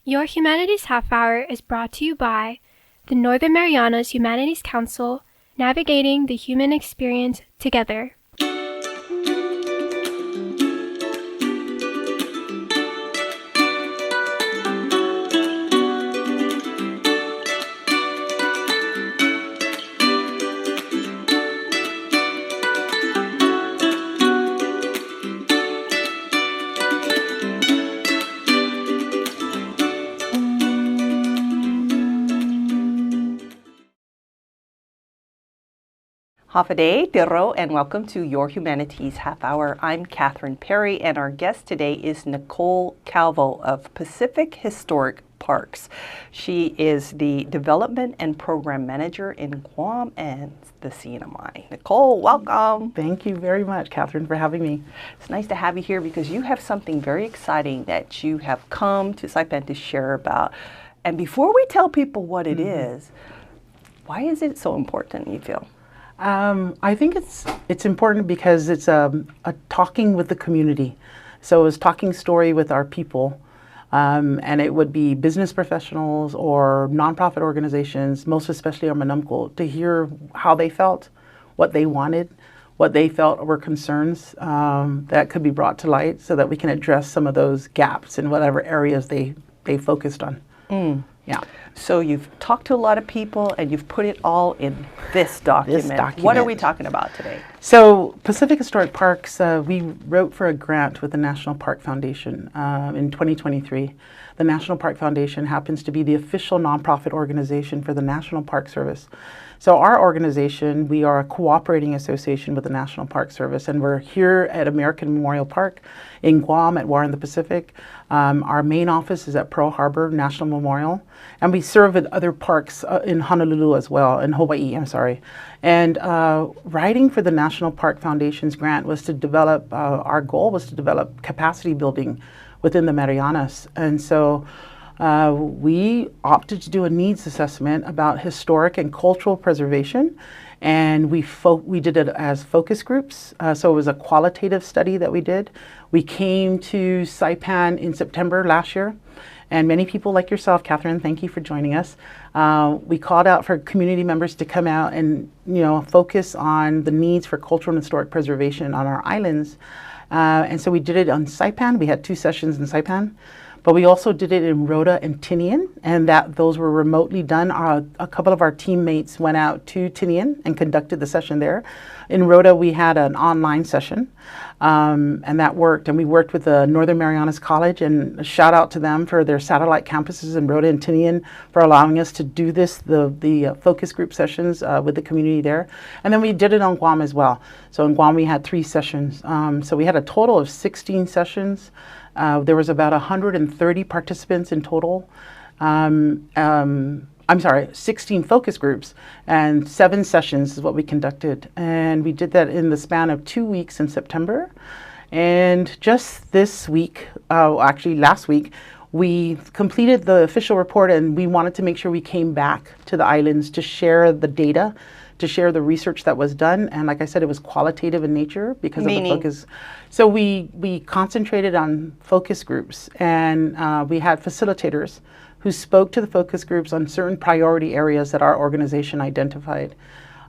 Your Humanities Half Hour is brought to you by the Northern Marianas Humanities Council, navigating the human experience together. Hafaday, Tiro, and welcome to Your Humanities Half Hour. I'm Catherine Perry, and our guest today is Nicole Calvo of Pacific Historic Parks. She is the Development and Program Manager in Guam and the CNMI. Nicole, welcome. Thank you very much, Catherine, for having me. It's nice to have you here because you have something very exciting that you have come to Saipan to share about. And before we tell people what it is, why is it so important, you feel? I think it's important because it's a talking with the community. So it's talking story with our people, and it would be business professionals or nonprofit organizations, most especially our Manumko, to hear how they felt, what they wanted, what they felt were concerns that could be brought to light so that we can address some of those gaps in whatever areas they focused on. Yeah. So you've talked to a lot of people and you've put it all in this document. What are we talking about today? So Pacific Historic Parks, we wrote for a grant with the National Park Foundation in 2023. The National Park Foundation happens to be the official nonprofit organization for the National Park Service. So our organization, we are a cooperating association with the National Park Service, and we're here at American Memorial Park in Guam at War in the Pacific. Our main office is at Pearl Harbor National Memorial, and we serve at other parks in Honolulu as well, in Hawaii, I'm sorry. And writing for the National Park Foundation's grant was to develop, our goal was to develop capacity building within the Marianas. And so we opted to do a needs assessment about historic and cultural preservation, and we did it as focus groups. So it was a qualitative study that we did. We came to Saipan in September last year, and many people like yourself, Catherine, thank you for joining us. We called out for community members to come out and focus on the needs for cultural and historic preservation on our islands. And so we did it on Saipan. We had 2 sessions in Saipan. But we also did it in Rota and Tinian, and those were remotely done. A couple of our teammates went out to Tinian and conducted the session there. In Rota, we had an online session, and that worked. And we worked with the Northern Marianas College, and a shout out to them for their satellite campuses in Rota and Tinian for allowing us to do this, the focus group sessions with the community there. And then we did it on Guam as well. So in Guam, we had 3 sessions. So we had a total of 16 sessions. There was about 130 participants in total. 16 focus groups, and 7 sessions is what we conducted. And we did that in the span of 2 weeks in September. And just this week, actually last week, we completed the official report, and we wanted to make sure we came back to the islands to share the data, to share the research that was done. And like I said, it was qualitative in nature because of the focus. So we concentrated on focus groups, and we had facilitators who spoke to the focus groups on certain priority areas that our organization identified.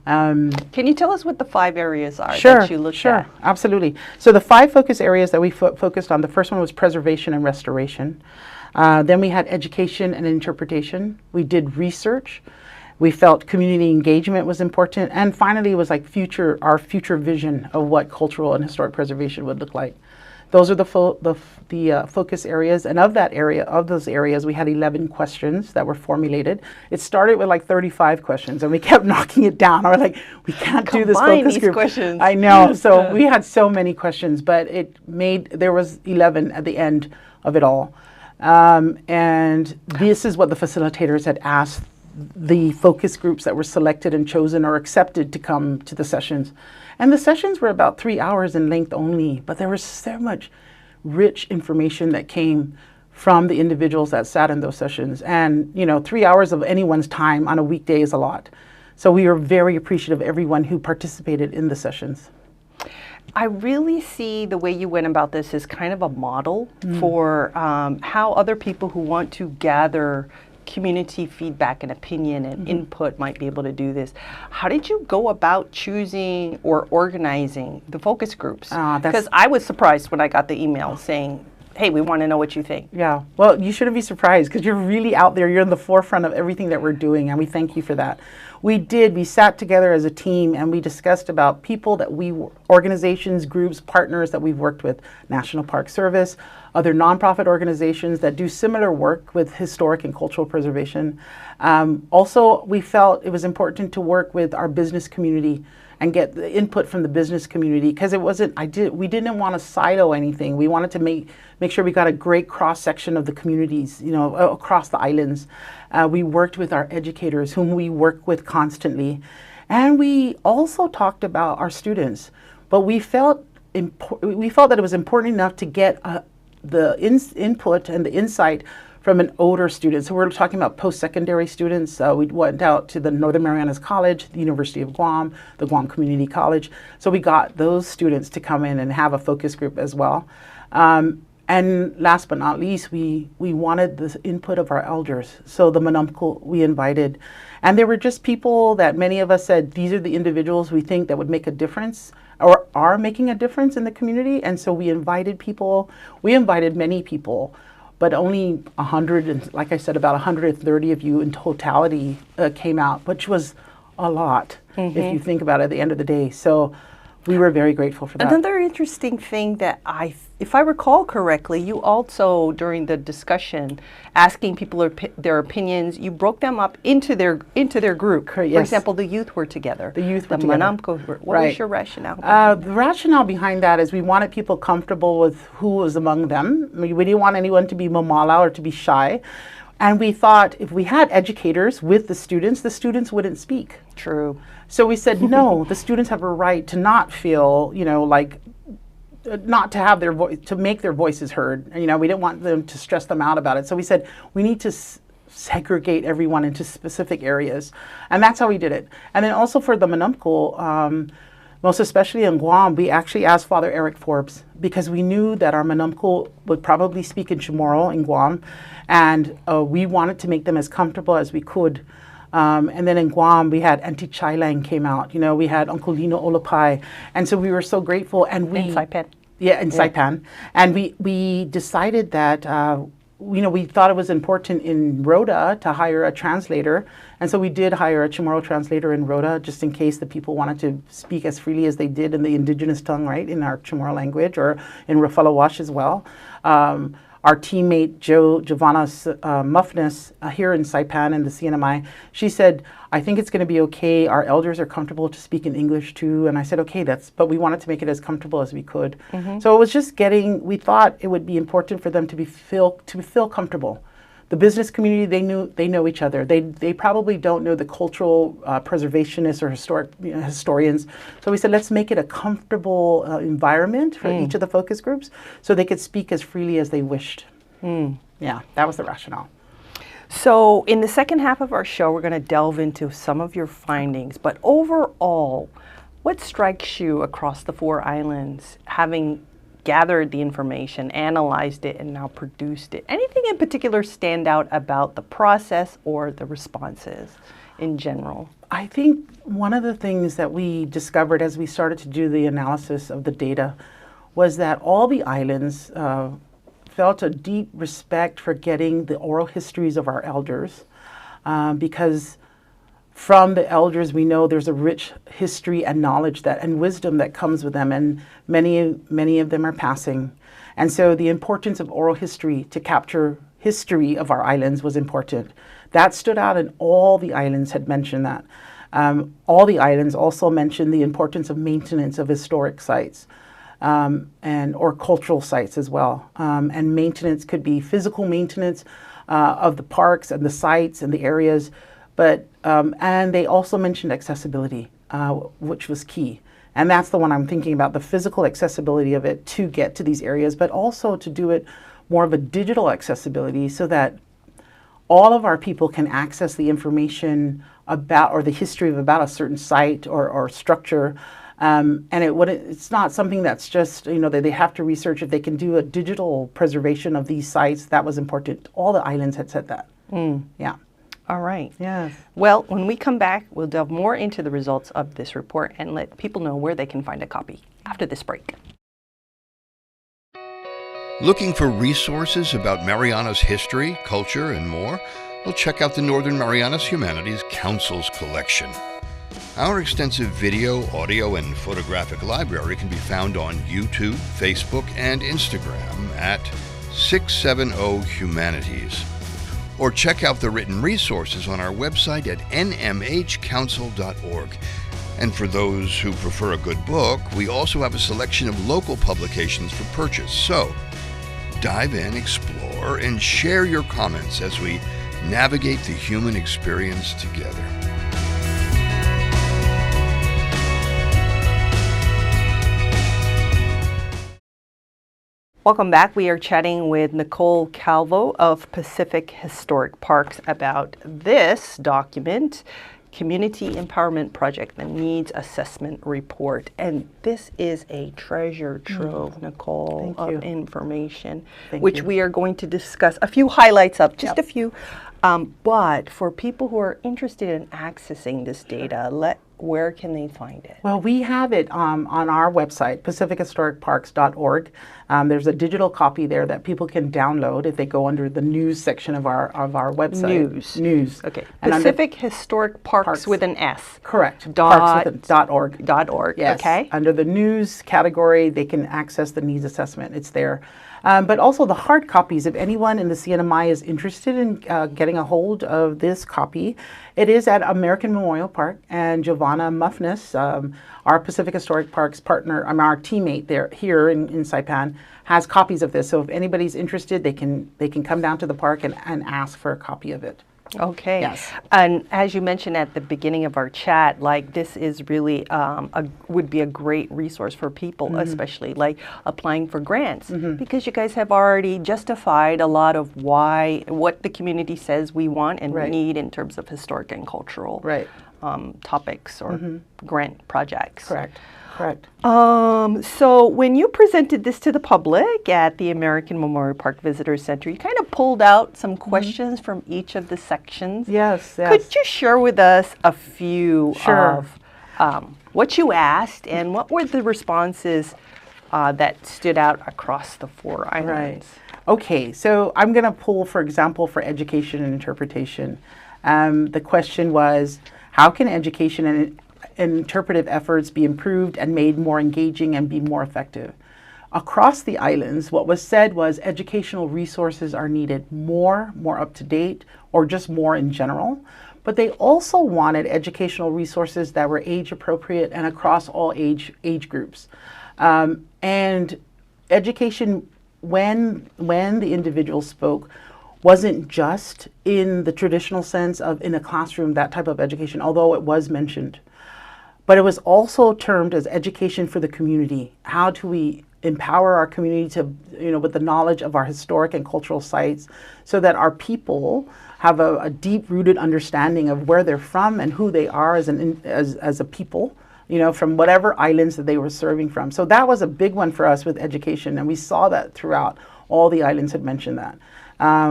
Can you tell us what the 5 areas are that you looked at? Sure, absolutely. So the 5 focus areas that we focused on, the first one was preservation and restoration. Then we had education and interpretation. We did research. We felt community engagement was important. And finally, it was like our future vision of what cultural and historic preservation would look like. Those are the focus areas. And of those areas, we had 11 questions that were formulated. It started with like 35 questions, and we kept knocking it down. We're like, we can't do this focus group. Questions. I know. So we had so many questions, but there was 11 at the end of it all. And this is what the facilitators had asked the focus groups that were selected and chosen or accepted to come to the sessions. And the sessions were about 3 hours in length only, but there was so much rich information that came from the individuals that sat in those sessions. And 3 hours of anyone's time on a weekday is a lot. So we are very appreciative of everyone who participated in the sessions. I really see the way you went about this as kind of a model for how other people who want to gather community feedback and opinion and input might be able to do this. How did you go about choosing or organizing the focus groups? Because I was surprised when I got the email saying, hey, we want to know what you think. Yeah, well, you shouldn't be surprised because you're really out there. You're in the forefront of everything that we're doing, and we thank you for that. We sat together as a team and we discussed about people that organizations, groups, partners that we've worked with, National Park Service, other nonprofit organizations that do similar work with historic and cultural preservation. Also, we felt it was important to work with our business community and get the input from the business community because we didn't want to silo anything. We wanted to make sure we got a great cross section of the communities, across the islands. We worked with our educators, whom we work with constantly, and we also talked about our students. But we felt that it was important enough to get the input and the insight from an older student. So we're talking about post-secondary students. We went out to the Northern Marianas College, the University of Guam, the Guam Community College. So we got those students to come in and have a focus group as well. And last but not least, we wanted the input of our elders. So the Manumkul we invited. And they were just people that many of us said, these are the individuals we think that would make a difference or are making a difference in the community. And so we invited many people, but only 100, and like I said, about 130 of you in totality came out, which was a lot if you think about it at the end of the day. So we were very grateful for that. Another interesting thing that if I recall correctly, you also, during the discussion, asking people their opinions, you broke them up into their group. Correct, yes. For example, the youth were together. The Manamko were. What was your rationale? The rationale behind that is we wanted people comfortable with who was among them. We didn't want anyone to be mamala or to be shy. And we thought if we had educators with the students wouldn't speak. True. So we said, no, the students have a right to not feel, not to have their voice, to make their voices heard. We didn't want them to stress them out about it. So we said, we need to segregate everyone into specific areas. And that's how we did it. And then also for the Manumkul, most especially in Guam, we actually asked Father Eric Forbes because we knew that our Manumkul would probably speak in Chamorro in Guam. And we wanted to make them as comfortable as we could. And then in Guam, we had Auntie Chailang came out. We had Uncle Lino Olapai. And so we were so grateful. And in Saipan. Yeah, in Saipan. And we decided that, we thought it was important in Rota to hire a translator. And so we did hire a Chamorro translator in Rota, just in case the people wanted to speak as freely as they did in the indigenous tongue, right, in our Chamorro language, or in Rafalawash as well. Our teammate, Giovanna Muffness, here in Saipan and the CNMI, she said, I think it's going to be okay. Our elders are comfortable to speak in English too. And I said, okay, but we wanted to make it as comfortable as we could. So it was just we thought it would be important for them to feel comfortable. The business community, they know each other. They probably don't know the cultural preservationists or historians. So we said, let's make it a comfortable environment for each of the focus groups so they could speak as freely as they wished. Yeah, that was the rationale. So in the second half of our show, we're going to delve into some of your findings. But overall, what strikes you across the 4 islands, having gathered the information, analyzed it, and now produced it? Anything in particular stand out about the process or the responses in general? I think one of the things that we discovered as we started to do the analysis of the data was that all the islands felt a deep respect for getting the oral histories of our elders because from the elders, we know there's a rich history and knowledge and wisdom that comes with them, and many of them are passing. And so the importance of oral history to capture history of our islands was important. That stood out, and all the islands had mentioned that. All the islands also mentioned the importance of maintenance of historic sites or cultural sites as well. And maintenance could be physical maintenance of the parks and the sites and the areas. But and they also mentioned accessibility, which was key. And that's the one I'm thinking about, the physical accessibility of it to get to these areas, but also to do it more of a digital accessibility so that all of our people can access the information about or the history of about a certain site or structure And it's not something that's just, that they have to research. If they can do a digital preservation of these sites, that was important. All the islands had said that. Yeah. All right. Yes. Well, when we come back, we'll delve more into the results of this report and let people know where they can find a copy after this break. Looking for resources about Marianas history, culture, and more? Well, check out the Northern Marianas Humanities Council's collection. Our extensive video, audio, and photographic library can be found on YouTube, Facebook, and Instagram at 670 Humanities. Or check out the written resources on our website at nmhcouncil.org. And for those who prefer a good book, we also have a selection of local publications for purchase. So, dive in, explore, and share your comments as we navigate the human experience together. Welcome back. We are chatting with Nicole Calvo of Pacific Historic Parks about this document, Community Empowerment Project, the Needs Assessment Report. And this is a treasure trove, Nicole, of information, which we are going to discuss a few highlights of, just a few. But for people who are interested in accessing this data, where can they find it? Well, we have it on our website, pacifichistoricparks.org. There's a digital copy there that people can download if they go under the news section of our website. News. Okay. And Pacific Historic Parks with an S. Correct. Parks with an .org. .org. Yes. Okay. Under the news category, they can access the needs assessment. It's there. But also the hard copies, if anyone in the CNMI is interested in getting a hold of this copy, it is at American Memorial Park, and Giovanna Muffness, our Pacific Historic Parks partner, our teammate here in Saipan, has copies of this. So if anybody's interested, they can come down to the park and ask for a copy of it. Okay. Yes. And as you mentioned at the beginning of our chat, this is really would be a great resource for people, especially applying for grants, because you guys have already justified a lot of what the community says we want and need in terms of historic and cultural topics or grant projects. Correct. So when you presented this to the public at the American Memorial Park Visitor Center, you kind of pulled out some questions from each of the sections. Yes. Could you share with us a few of what you asked and what were the responses that stood out across the 4 islands? Right. Okay, so I'm going to pull, for example, for education and interpretation. The question was, how can education and interpretive efforts be improved and made more engaging and be more effective? Across the islands, what was said was educational resources are needed more up to date, or just more in general. But they also wanted educational resources that were age appropriate and across all age groups. And education, when the individual spoke, wasn't just in the traditional sense of in a classroom, that type of education, although it was mentioned. But it was also termed as education for the community. How do we empower our community to, with the knowledge of our historic and cultural sites, so that our people have a deep-rooted understanding of where they're from and who they are as a people, from whatever islands that they were serving from. So that was a big one for us with education, and we saw that throughout. All the islands had mentioned that.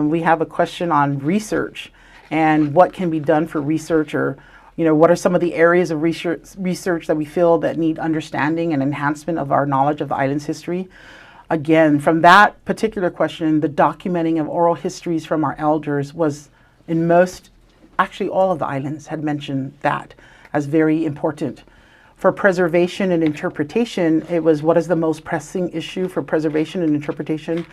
We have a question on research and what can be done for research, or what are some of the areas of research that we feel that need understanding and enhancement of our knowledge of the island's history. Again, from that particular question, the documenting of oral histories from our elders was actually all of the islands had mentioned that as very important. For preservation and interpretation, it was, what is the most pressing issue for preservation and interpretation?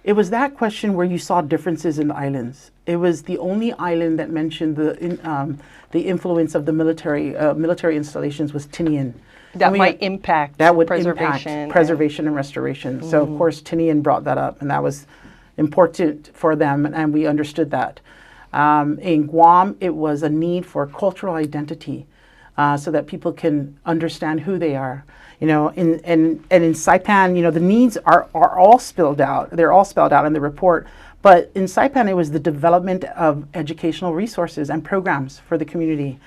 It was that question where you saw differences in the islands. It was the only island that mentioned the influence of the military installations was Tinian. That might impact preservation and restoration. So of course Tinian brought that up, and that was important for them, and we understood that. In Guam, it was a need for cultural identity, so that people can understand who they are. And in Saipan, the needs are all spelled out. They're all spelled out in the report. But in Saipan, it was the development of educational resources and programs for the community.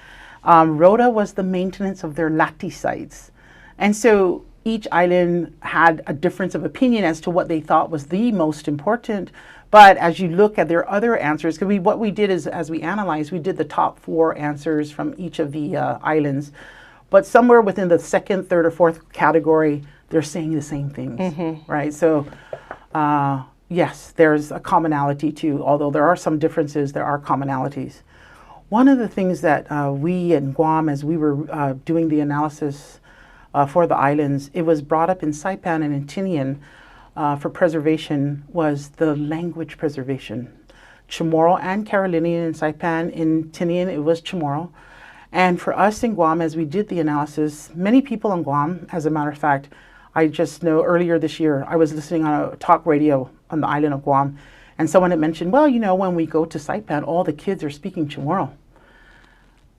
Rota was the maintenance of their lati sites. And so each island had a difference of opinion as to what they thought was the most important. But as you look at their other answers, because what we did is, as we analyzed, we did the top 4 answers from each of the islands. But somewhere within the second, third, or fourth category, they're saying the same things, right? So, yes, there's a commonality too. Although there are some differences, there are commonalities. One of the things that we in Guam, as we were doing the analysis for the islands, it was brought up in Saipan and in Tinian for preservation, was the language preservation. Chamorro and Carolinian in Saipan. In Tinian, it was Chamorro. And for us in Guam, as we did the analysis, many people in Guam, as a matter of fact, I just know earlier this year, I was listening on a talk radio on the island of Guam, and someone had mentioned, well, you know, when we go to Saipan, all the kids are speaking Chamorro.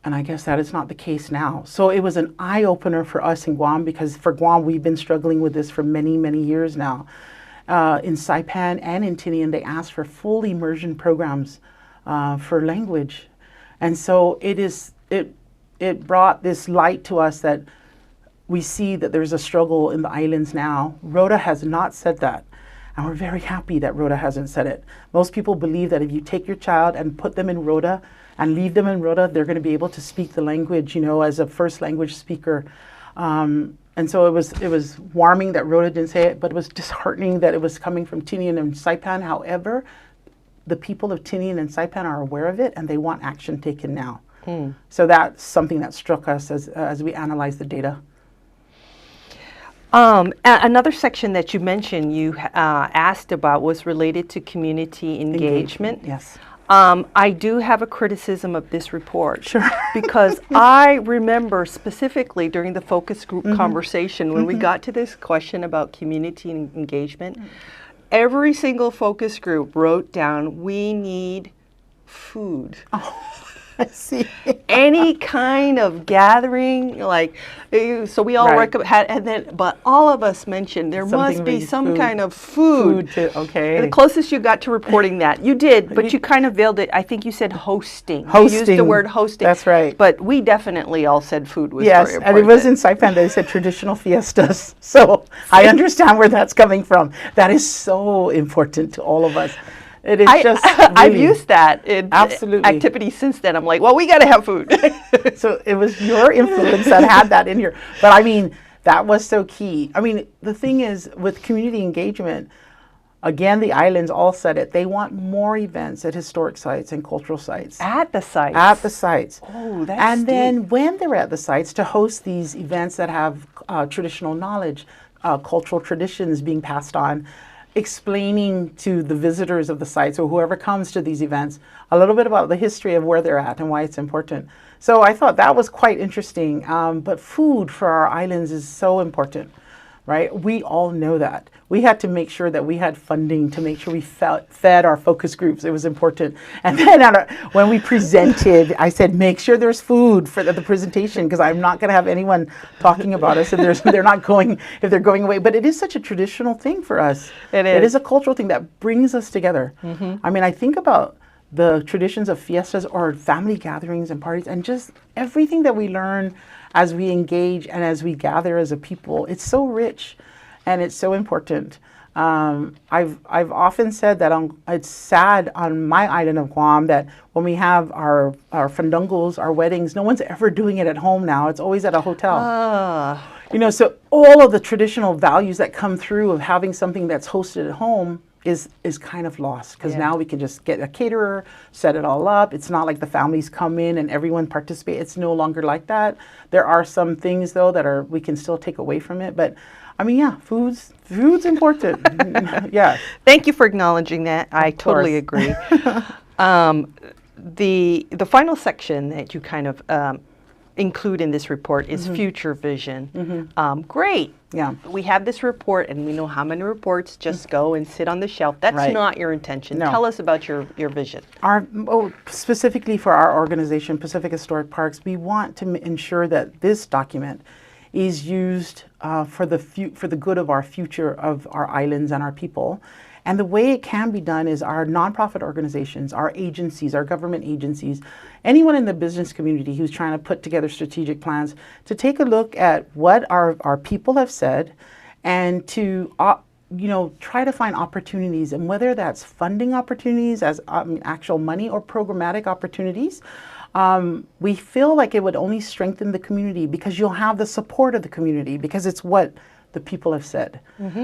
And I guess that is not the case now. So it was an eye-opener for us in Guam, because for Guam, we've been struggling with this for many, many years now. In Saipan and in Tinian, they asked for full immersion programs for language. And so it brought this light to us that we see that there's a struggle in the islands now. Rota has not said that. And we're very happy that Rota hasn't said it. Most people believe that if you take your child and put them in Rota and leave them in Rota, they're going to be able to speak the language, you know, as a first language speaker. And so it was warming that Rota didn't say it, but it was disheartening that it was coming from Tinian and Saipan. However, the people of Tinian and Saipan are aware of it, and they want action taken now. So that's something that struck us as we analyzed the data. Another section that you mentioned, you asked about, was related to community engagement. Yes. I do have a criticism of this report. Sure. Because I remember specifically during the focus group conversation, when we got to this question about community engagement, every single focus group wrote down, we need food. Oh. I see. Any kind of gathering, like, so we all recommend, and then, but all of us mentioned there must be some kind of food. Okay. The closest you got to reporting that. You did, but you kind of veiled it. I think you said hosting. Hosting. You used the word hosting. That's right. But we definitely all said food was very Yes, important. and it was in Saipan they said traditional fiestas. So I understand where that's coming from. That is so important to all of us. It is just really, I've used that in absolutely since then. I'm like, well, we got to have food. So it was your influence that had that in here. But I mean, that was so key. I mean, the thing is, with community engagement, again, the islands all said it. They want more events at historic sites and cultural sites. At the sites? At the sites. Oh, that's And deep. then when they're at the sites, to host these events that have traditional knowledge, cultural traditions being passed on, explaining to the visitors of the sites or whoever comes to these events a little bit about the history of where they're at and why it's important. So I thought that was quite interesting. But food for our islands is so important, right? We all know that. We had to make sure that we had funding to make sure we fed our focus groups. It was important. And then when we presented, I said, make sure there's food for the presentation, because I'm not going to have anyone talking about us if they're not going, if they're going away. But it is such a traditional thing for us. It is. It is a cultural thing that brings us together. I mean, I think about the traditions of fiestas or family gatherings and parties, and just everything that we learn as we engage and as we gather as a people. It's so rich. And it's so important. I've often said that it's sad on my island of Guam that when we have our fandangos, our weddings, no one's ever doing it at home now. It's always at a hotel. You know, so all of the traditional values that come through of having something that's hosted at home is kind of lost, because now we can just get a caterer, set it all up. It's not like the families come in and everyone participates. It's no longer like that. There are some things though that we can still take away from it, but I mean, yeah, food's important. Yeah. Thank you for acknowledging that. I totally agree. The final section that you kind of include in this report is future vision. Great. Yeah. We have this report, and we know how many reports just go and sit on the shelf. That's not your intention. No. Tell us about your vision. Specifically for our organization, Pacific Historic Parks, we want to ensure that this document is used for the good of our future, of our islands and our people. And the way it can be done is our nonprofit organizations, our agencies, our government agencies, anyone in the business community who's trying to put together strategic plans, to take a look at what our people have said, and to try to find opportunities, and whether that's funding opportunities as actual money or programmatic opportunities. We feel like it would only strengthen the community because you'll have the support of the community, because it's what the people have said,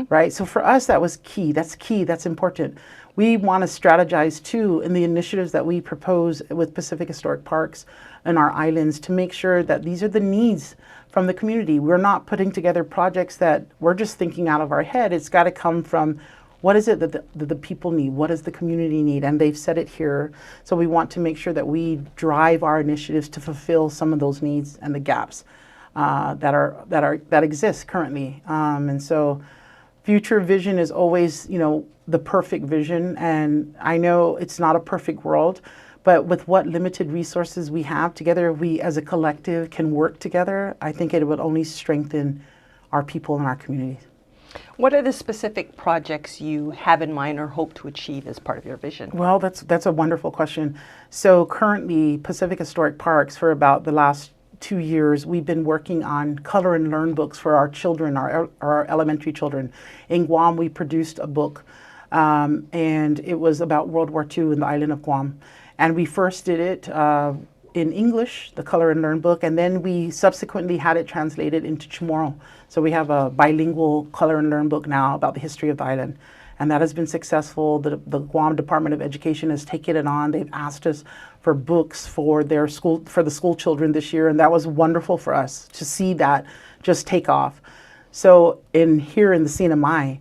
right? So for us, that was key. That's key. That's important. We want to strategize too in the initiatives that we propose with Pacific Historic Parks and our islands to make sure that these are the needs from the community. We're not putting together projects that we're just thinking out of our head. It's got to come from what is it that the people need? What does the community need? And they've said it here. So we want to make sure that we drive our initiatives to fulfill some of those needs and the gaps that exist currently. And so future vision is always, the perfect vision. And I know it's not a perfect world, but with what limited resources we have together, we as a collective can work together. I think it would only strengthen our people and our communities. What are the specific projects you have in mind or hope to achieve as part of your vision? Well, that's a wonderful question. So currently, Pacific Historic Parks, for about the last 2 years, we've been working on color and learn books for our children, our elementary children. In Guam, we produced a book, and it was about World War II in the island of Guam. And we first did it in English, the color and learn book, and then we subsequently had it translated into Chamorro. So we have a bilingual color and learn book now about the history of the island. And that has been successful. The Guam Department of Education has taken it on. They've asked us for books for their school, for the school children this year, and that was wonderful for us to see that just take off. So here in the CNMI,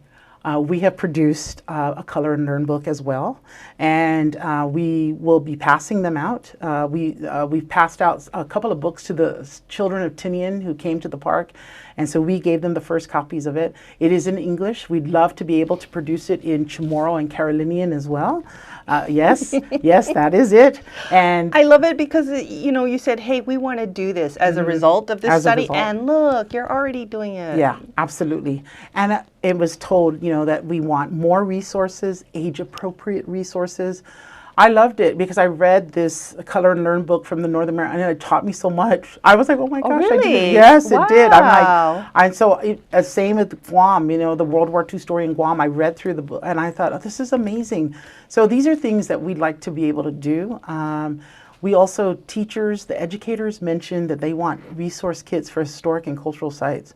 we have produced a color and learn book as well, and we will be passing them out. We've passed out a couple of books to the children of Tinian who came to the park, and so we gave them the first copies of it. It is in English. We'd love to be able to produce it in Chamorro and Carolinian as well. Yes, yes, that is it. And I love it because, you said, hey, we want to do this as a result of this study. And look, you're already doing it. Yeah, absolutely. And it was told, that we want more resources, age-appropriate resources. I loved it because I read this color and learn book from the Northern American, and it taught me so much. I was like, oh my gosh, really? I did it. Yes, wow. It did. I'm like, same with Guam, the World War II story in Guam. I read through the book and I thought, oh, this is amazing. So these are things that we'd like to be able to do. We also, the educators mentioned that they want resource kits for historic and cultural sites.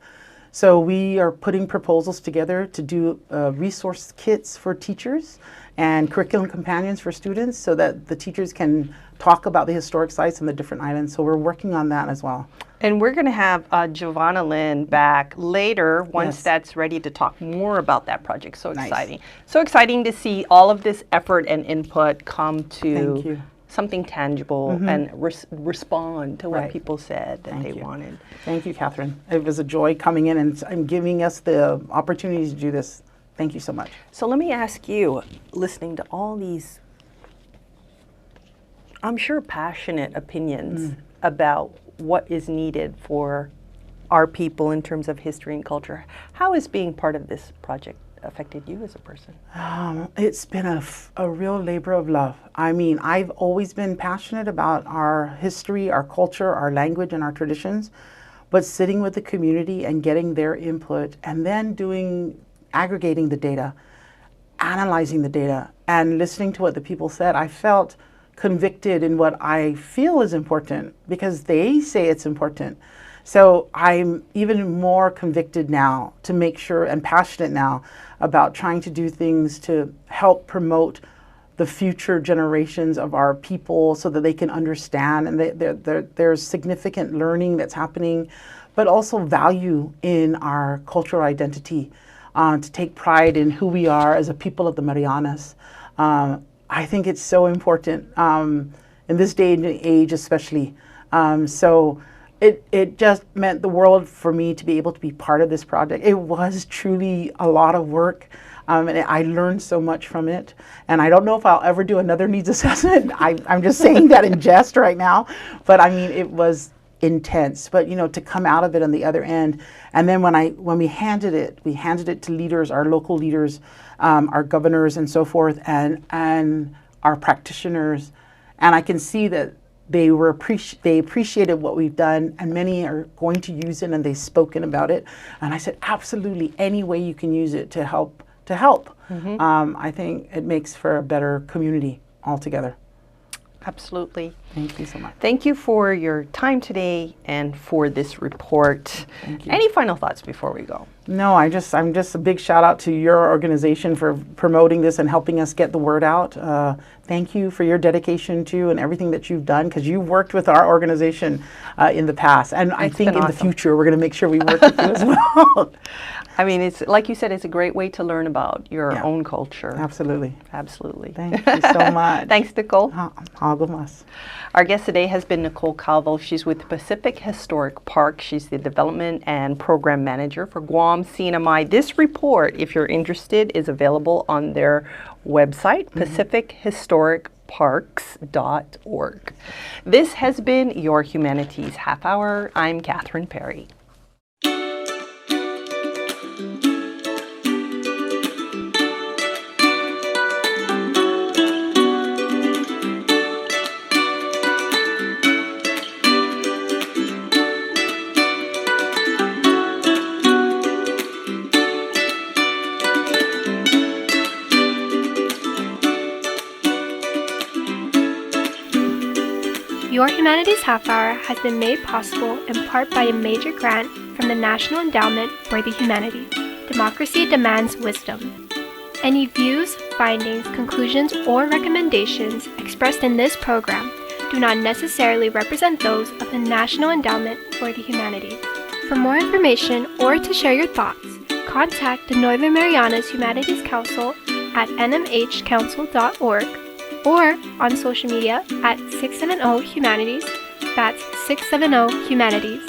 So we are putting proposals together to do resource kits for teachers and curriculum companions for students so that the teachers can talk about the historic sites in the different islands. So we're working on that as well. And we're going to have Giovanna Lynn back later once that's ready to talk more about that project. So exciting. So exciting to see all of this effort and input come to something tangible and respond to what people said that they wanted. Thank you, Catherine. It was a joy coming in and giving us the opportunity to do this. Thank you so much. So let me ask you, listening to all these, I'm sure, passionate opinions about what is needed for our people in terms of history and culture, how is being part of this project affected you as a person? It's been a real labor of love. I mean, I've always been passionate about our history, our culture, our language, and our traditions, but sitting with the community and getting their input and then aggregating the data, analyzing the data, and listening to what the people said, I felt convicted in what I feel is important because they say it's important. So I'm even more convicted now to make sure and passionate now about trying to do things to help promote the future generations of our people so that they can understand and there's significant learning that's happening, but also value in our cultural identity, to take pride in who we are as a people of the Marianas. I think it's so important in this day and age especially. So it just meant the world for me to be able to be part of this project. It was truly a lot of work, and I learned so much from it. And I don't know if I'll ever do another needs assessment. I'm just saying that in jest right now. But I mean, it was intense, but to come out of it on the other end. And then when we handed it to leaders, our local leaders, our governors and so forth, and our practitioners, and I can see that they appreciated what we've done, and many are going to use it, and they've spoken about it. And I said, absolutely, any way you can use it to help. I think it makes for a better community altogether. Absolutely. Thank you so much. Thank you for your time today and for this report. Thank you. Any final thoughts before we go? No, I'm just a big shout out to your organization for promoting this and helping us get the word out. Thank you for your dedication to and everything that you've done, because you've worked with our organization in the past, and I think in the future we're going to make sure we work with you as well. I mean, it's like you said, it's a great way to learn about your own culture. Absolutely. Absolutely. Thank you so much. Thanks, Nicole. Our guest today has been Nicole Calvo. She's with Pacific Historic Park. She's the Development and Program Manager for Guam CNMI. This report, if you're interested, is available on their website, pacifichistoricparks.org. This has been Your Humanities Half Hour. I'm Catherine Perry. Your Humanities Half Hour has been made possible in part by a major grant from the National Endowment for the Humanities. Democracy demands wisdom. Any views, findings, conclusions, or recommendations expressed in this program do not necessarily represent those of the National Endowment for the Humanities. For more information or to share your thoughts, contact the Northern Marianas Humanities Council at nmhcouncil.org or on social media at 670 Humanities. That's 670 Humanities.